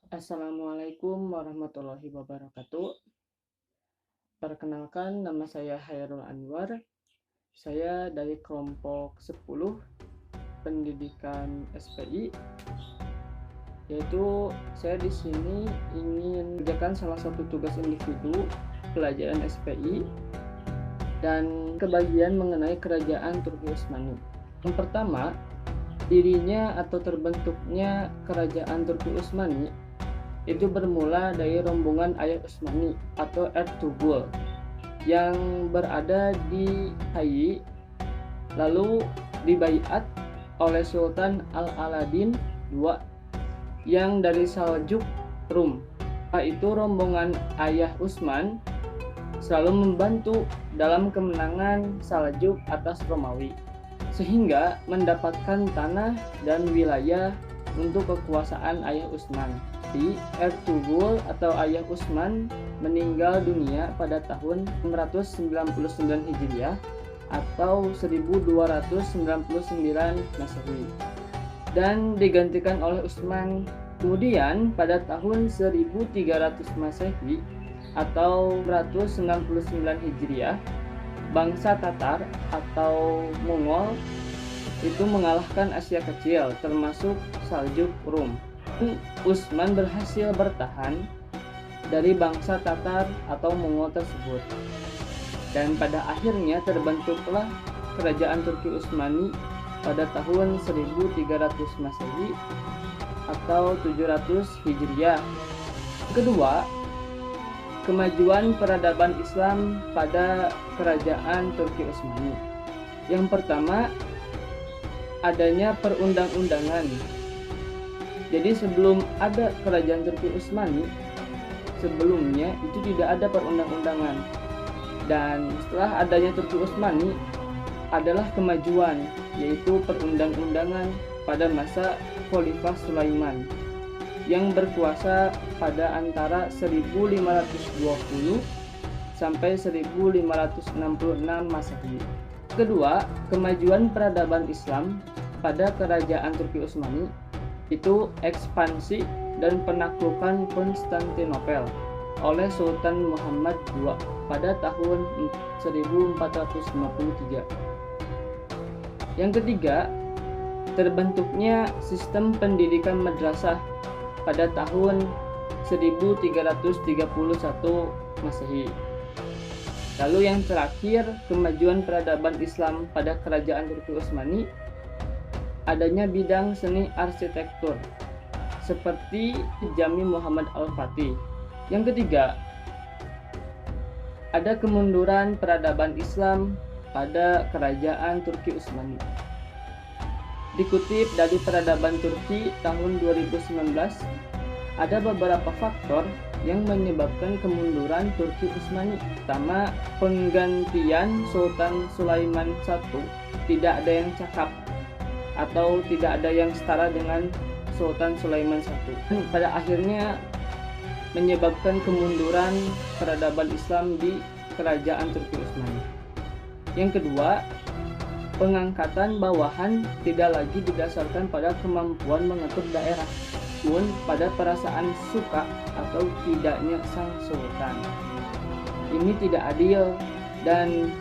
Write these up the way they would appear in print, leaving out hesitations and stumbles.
Assalamualaikum warahmatullahi wabarakatuh. Perkenalkan, nama saya Hairul Anwar. Saya dari kelompok 10 pendidikan SPI, yaitu saya di sini ingin mengerjakan salah satu tugas individu pelajaran SPI dan kebagian mengenai kerajaan Turki Utsmani. Yang pertama, dirinya atau terbentuknya kerajaan Turki Utsmani itu bermula dari rombongan Ayah Utsmani atau Ertugrul yang berada di Hayi, lalu dibaiat oleh Sultan Al-Aladin II yang dari Saljuk Rum. Itu rombongan Ayah Utsman selalu membantu dalam kemenangan Saljuk atas Romawi, sehingga mendapatkan tanah dan wilayah untuk kekuasaan Ayah Utsman. Ertugrul atau Ayah Utsman meninggal dunia pada tahun 699 Hijriah atau 1299 Masehi dan digantikan oleh Utsman. Kemudian pada tahun 1300 Masehi atau 199 Hijriah, bangsa Tatar atau Mongol itu mengalahkan Asia Kecil termasuk Saljuk Rum. Utsman berhasil bertahan dari bangsa Tatar atau Mongol tersebut, dan pada akhirnya terbentuklah kerajaan Turki Utsmani pada tahun 1300 Masehi atau 700 Hijriah. Kedua, kemajuan peradaban Islam pada kerajaan Turki Utsmani. Yang pertama, adanya perundang-undangan. Jadi sebelum ada kerajaan Turki Utsmani, sebelumnya itu tidak ada perundang-undangan. Dan setelah adanya Turki Utsmani adalah kemajuan, yaitu perundang-undangan pada masa Khalifah Sulaiman yang berkuasa pada antara 1520 sampai 1566 Masehi. Kedua, kemajuan peradaban Islam pada kerajaan Turki Utsmani itu ekspansi dan penaklukan Konstantinopel oleh Sultan Muhammad II pada tahun 1453. Yang ketiga, terbentuknya sistem pendidikan madrasah pada tahun 1331 Masehi. Lalu yang terakhir, kemajuan peradaban Islam pada kerajaan Turki Utsmani, adanya bidang seni arsitektur seperti Jami Muhammad Al-Fatih. Yang ketiga, ada kemunduran peradaban Islam pada kerajaan Turki Utsmani. Dikutip dari Peradaban Turki tahun 2019, ada beberapa faktor yang menyebabkan kemunduran Turki Utsmani. Pertama, penggantian Sultan Sulaiman I tidak ada yang cakap atau tidak ada yang setara dengan Sultan Sulaiman I. Pada akhirnya menyebabkan kemunduran peradaban Islam di kerajaan Turki Utsmani. Yang kedua, pengangkatan bawahan tidak lagi didasarkan pada kemampuan mengatur daerah, pun pada perasaan suka atau tidaknya sang sultan. Ini tidak adil dan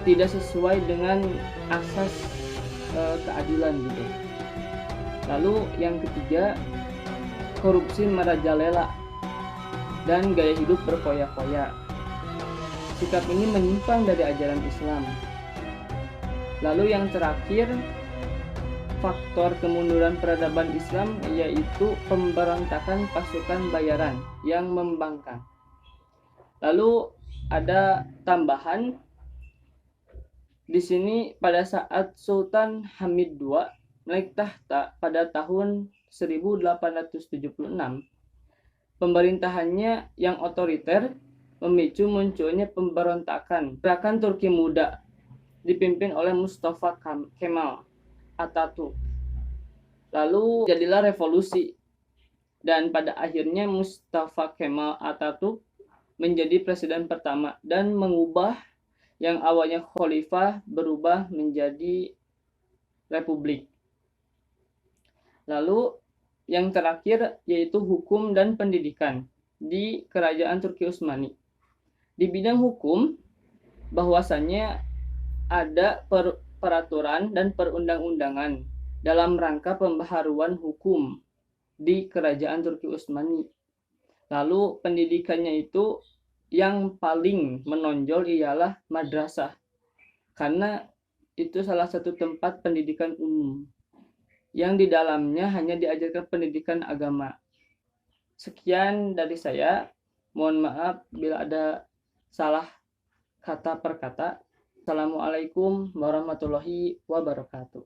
tidak sesuai dengan asas keadilan gitu. Lalu yang ketiga, korupsi merajalela dan gaya hidup berfoya-foya. Sikap ini menyimpang dari ajaran Islam. Lalu yang terakhir, faktor kemunduran peradaban Islam yaitu pemberontakan pasukan bayaran yang membangkang. Lalu ada tambahan di sini, pada saat Sultan Hamid II naik tahta pada tahun 1876, pemerintahannya yang otoriter memicu munculnya pemberontakan gerakan Turki Muda dipimpin oleh Mustafa Kemal Atatürk. Lalu jadilah revolusi dan pada akhirnya Mustafa Kemal Atatürk menjadi presiden pertama dan mengubah yang awalnya khalifah berubah menjadi republik. Lalu Yang terakhir yaitu hukum dan pendidikan di Kerajaan Turki Utsmani. Di bidang hukum, bahwasannya ada peraturan dan perundang-undangan dalam rangka pembaharuan hukum di Kerajaan Turki Utsmani. Lalu pendidikannya itu yang paling menonjol ialah madrasah, karena itu salah satu tempat pendidikan umum yang di dalamnya hanya diajarkan pendidikan agama. Sekian dari saya. Mohon maaf bila ada salah kata per kata. Assalamualaikum warahmatullahi wabarakatuh.